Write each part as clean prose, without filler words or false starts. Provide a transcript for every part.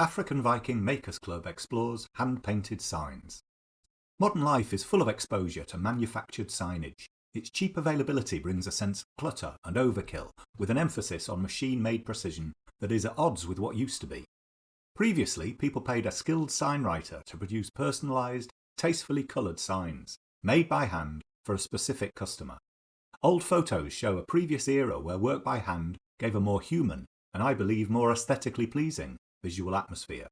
African Viking Makers Club explores hand-painted signs. Modern life is full of exposure to manufactured signage. Its cheap availability brings a sense of clutter and overkill, with an emphasis on machine-made precision that is at odds with what used to be. Previously, people paid a skilled sign writer to produce personalised, tastefully coloured signs, made by hand for a specific customer. Old photos show a previous era where work by hand gave a more human, and I believe more aesthetically pleasing, visual atmosphere.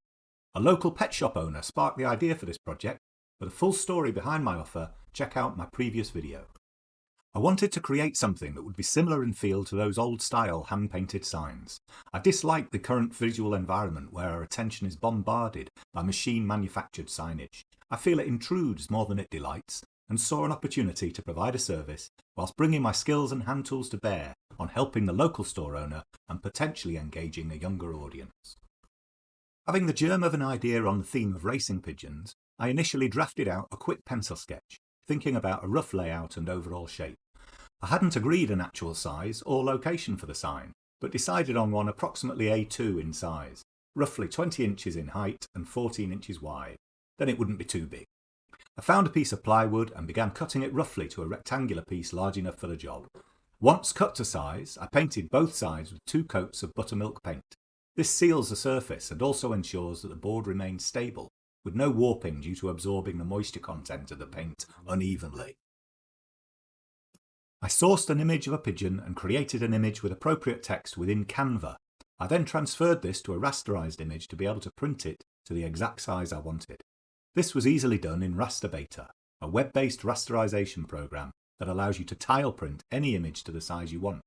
A local pet shop owner sparked the idea for this project. For the full story behind my offer, check out my previous video. I wanted to create something that would be similar in feel to those old-style hand-painted signs. I dislike the current visual environment where our attention is bombarded by machine-manufactured signage. I feel it intrudes more than it delights, and saw an opportunity to provide a service whilst bringing my skills and hand tools to bear on helping the local store owner and potentially engaging a younger audience. Having the germ of an idea on the theme of racing pigeons, I initially drafted out a quick pencil sketch, thinking about a rough layout and overall shape. I hadn't agreed an actual size or location for the sign, but decided on one approximately A2 in size, roughly 20 inches in height and 14 inches wide. Then it wouldn't be too big. I found a piece of plywood and began cutting it roughly to a rectangular piece large enough for the job. Once cut to size, I painted both sides with 2 coats of buttermilk paint. This seals the surface and also ensures that the board remains stable, with no warping due to absorbing the moisture content of the paint unevenly. I sourced an image of a pigeon and created an image with appropriate text within Canva. I then transferred this to a rasterized image to be able to print it to the exact size I wanted. This was easily done in Rasterbator, a web-based rasterization program that allows you to tile print any image to the size you want.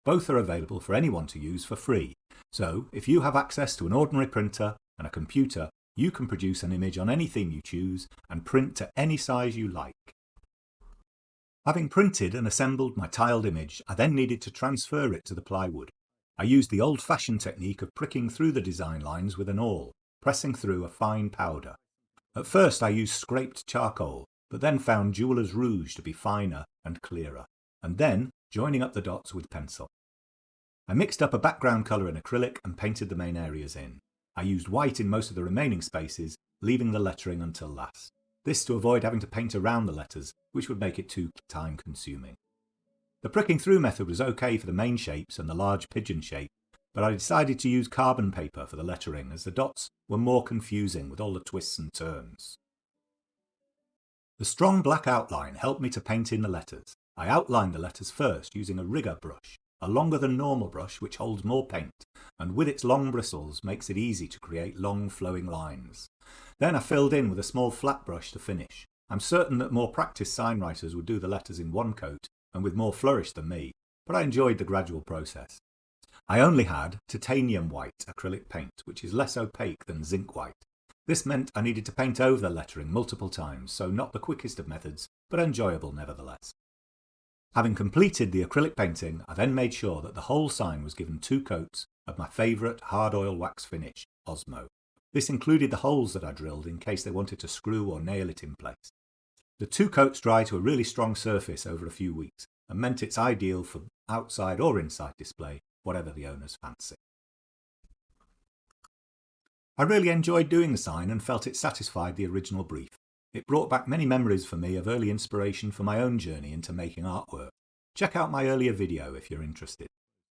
Both are available for anyone to use for free, so if you have access to an ordinary printer and a computer, you can produce an image on any theme you choose and print to any size you like. Having printed and assembled my tiled image, I then needed to transfer it to the plywood. I used the old-fashioned technique of pricking through the design lines with an awl, pressing through a fine powder. At first I used scraped charcoal, but then found jeweller's rouge to be finer and clearer, and then joining up the dots with pencil. I mixed up a background colour in acrylic and painted the main areas in. I used white in most of the remaining spaces, leaving the lettering until last. This to avoid having to paint around the letters, which would make it too time consuming. The pricking through method was okay for the main shapes and the large pigeon shape, but I decided to use carbon paper for the lettering as the dots were more confusing with all the twists and turns. The strong black outline helped me to paint in the letters. I outlined the letters first using a rigger brush, a longer than normal brush which holds more paint and with its long bristles makes it easy to create long flowing lines. Then I filled in with a small flat brush to finish. I'm certain that more practiced sign writers would do the letters in one coat and with more flourish than me, but I enjoyed the gradual process. I only had titanium white acrylic paint, which is less opaque than zinc white. This meant I needed to paint over the lettering multiple times, so not the quickest of methods, but enjoyable nevertheless. Having completed the acrylic painting, I then made sure that the whole sign was given 2 coats of my favourite hard oil wax finish, Osmo. This included the holes that I drilled in case they wanted to screw or nail it in place. The 2 coats dry to a really strong surface over a few weeks and meant it's ideal for outside or inside display, whatever the owner's fancy. I really enjoyed doing the sign and felt it satisfied the original brief. It brought back many memories for me of early inspiration for my own journey into making artwork. Check out my earlier video if you're interested.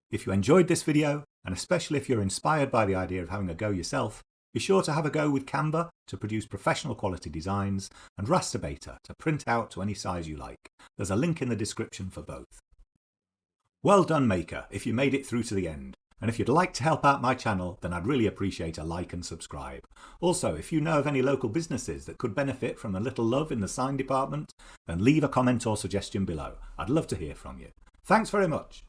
If you enjoyed this video, and especially if you're inspired by the idea of having a go yourself, be sure to have a go with Canva to produce professional quality designs and Rasterbator to print out to any size you like. There's a link in the description for both. Well done, maker, if you made it through to the end. And if you'd like to help out my channel, then I'd really appreciate a like and subscribe. Also, if you know of any local businesses that could benefit from a little love in the sign department, then leave a comment or suggestion below. I'd love to hear from you. Thanks very much.